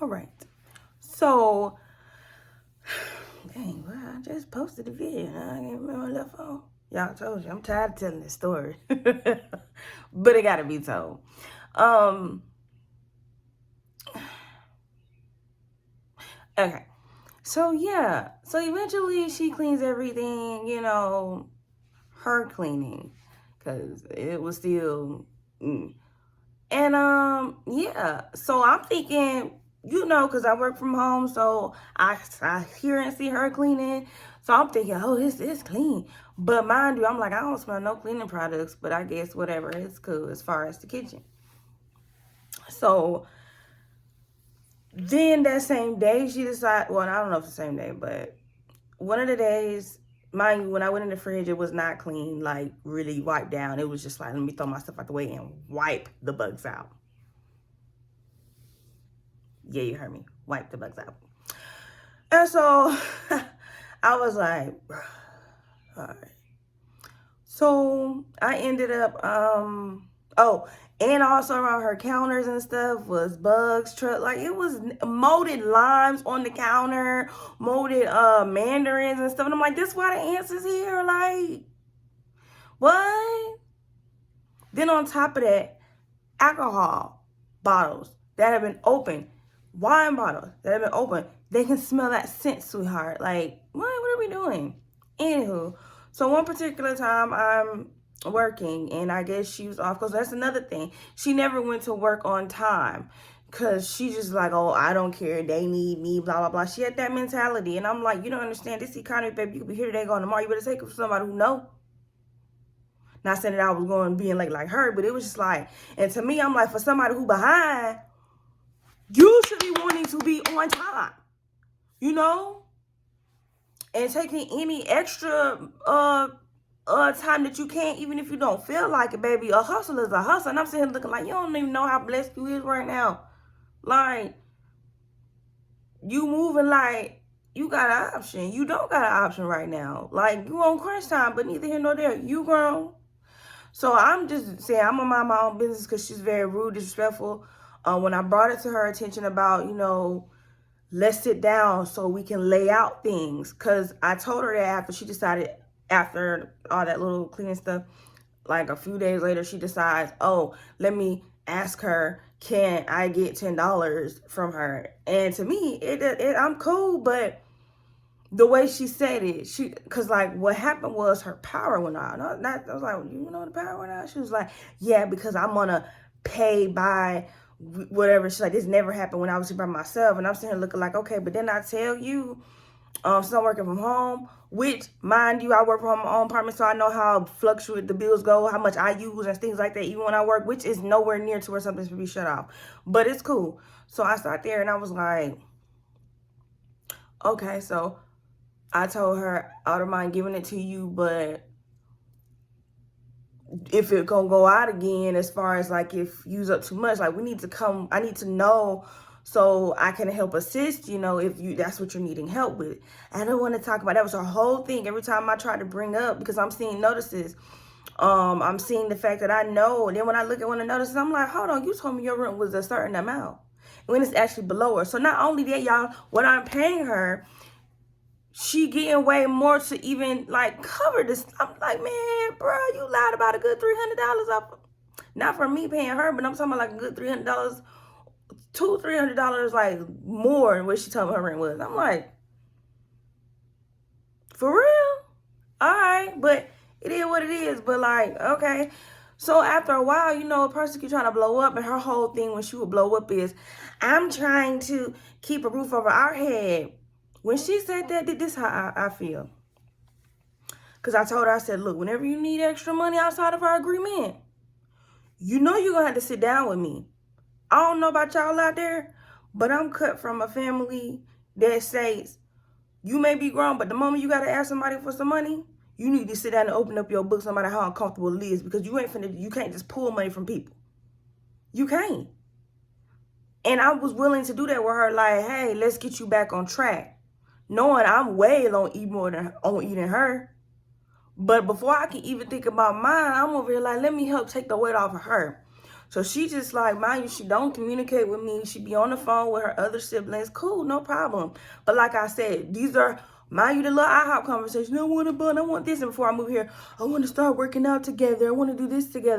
All right. So, dang, well, I just posted a video. I can't remember my left phone. Y'all told you, I'm tired of telling this story. But it gotta be told. Um, okay. So yeah. So eventually she cleans everything, her cleaning. Cause it was still And yeah, so I'm thinking, because I work from home, so I hear and see her cleaning. So I'm thinking, oh, it's clean. But mind you, I'm like, I don't smell no cleaning products, but I guess whatever, it's cool as far as the kitchen. So then that same day, she decided, well, I don't know if it's the same day, but one of the days, mind you, when I went in the fridge, it was not clean, like really wiped down. It was just like, let me throw my stuff out the way and wipe the bugs out. Yeah, you heard me. Wipe the bugs out. And so I was like, all right. So I ended up, and also around her counters and stuff was bugs, like it was molded limes on the counter, molded mandarins and stuff. And I'm like, this why the ants is here? Like, what? Then on top of that, alcohol bottles that have been opened, wine bottles that have been opened, they can smell that scent, sweetheart. Like, what are we doing? Anywho, so one particular time I'm working and I guess she was off because that's another thing. She never went to work on time because she just like, oh, I don't care. They need me, blah, blah, blah. She had that mentality. And I'm like, you don't understand this economy, baby. You could be here today, going tomorrow. You better take it from somebody who know. Not saying that I was going being like her, but it was just like, and to me, I'm like, for somebody who behind, you should be wanting to be on time, and taking any extra time that you can't, even if you don't feel like it, baby. A hustle is a hustle, and I'm sitting here looking like you don't even know how blessed you is right now. Like, you moving like you got an option. You don't got an option right now. Like, you on crunch time, but neither here nor there. You grown. So I'm just saying I'm gonna mind my own business because she's very rude, disrespectful. When I brought it to her attention about, let's sit down so we can lay out things. Because I told her that after she decided, after all that little cleaning stuff, like a few days later, she decides, oh, let me ask her, can I get $10 from her? And to me, I'm cool, but the way she said it, because like what happened was her power went out. I was like, you know the power went out? She was like, yeah, because I'm gonna pay by whatever. She's like, this never happened when I was here by myself. And I'm sitting here looking like, okay, but then I tell you, since I'm working from home, which mind you, I work from my own apartment, so I know how fluctuate the bills go, how much I use and things like that, even when I work, which is nowhere near to where something's to be shut off. But it's cool. So I sat there and I was like, okay, so I told her, I don't mind giving it to you, but if it gonna go out again, as far as like if you use up too much, like I need to know so I can help assist, if that's what you're needing help with. I don't want to talk about that. Was her whole thing. Every time I try to bring up, because I'm seeing notices, I'm seeing the fact that I know, and then when I look at one of the notices, I'm like, hold on, you told me your rent was a certain amount when it's actually below her. So not only that, y'all, what I'm paying her, she getting way more to even like cover this. I'm like, man, bro, you lied about a good $300 up. Not for me paying her, but I'm talking about like a good $300, $300 like more than what she told me her rent was. I'm like, for real? All right, but it is what it is. But like, okay. So after a while, a person keep trying to blow up, and her whole thing when she would blow up is, I'm trying to keep a roof over our head. When she said that, this is how I feel. Because I told her, I said, look, whenever you need extra money outside of our agreement, you're going to have to sit down with me. I don't know about y'all out there, but I'm cut from a family that says, you may be grown, but the moment you got to ask somebody for some money, you need to sit down and open up your books no matter how uncomfortable it is, because you can't just pull money from people. You can't. And I was willing to do that with her, like, hey, let's get you back on track. Knowing I'm way on eating her. But before I can even think about mine, I'm over here like, let me help take the weight off of her. So she just like, mind you, she don't communicate with me. She be on the phone with her other siblings. Cool, no problem. But like I said, these are, mind you, the little IHOP conversation. I want a bun, I want this. And before I move here, I want to start working out together. I want to do this together.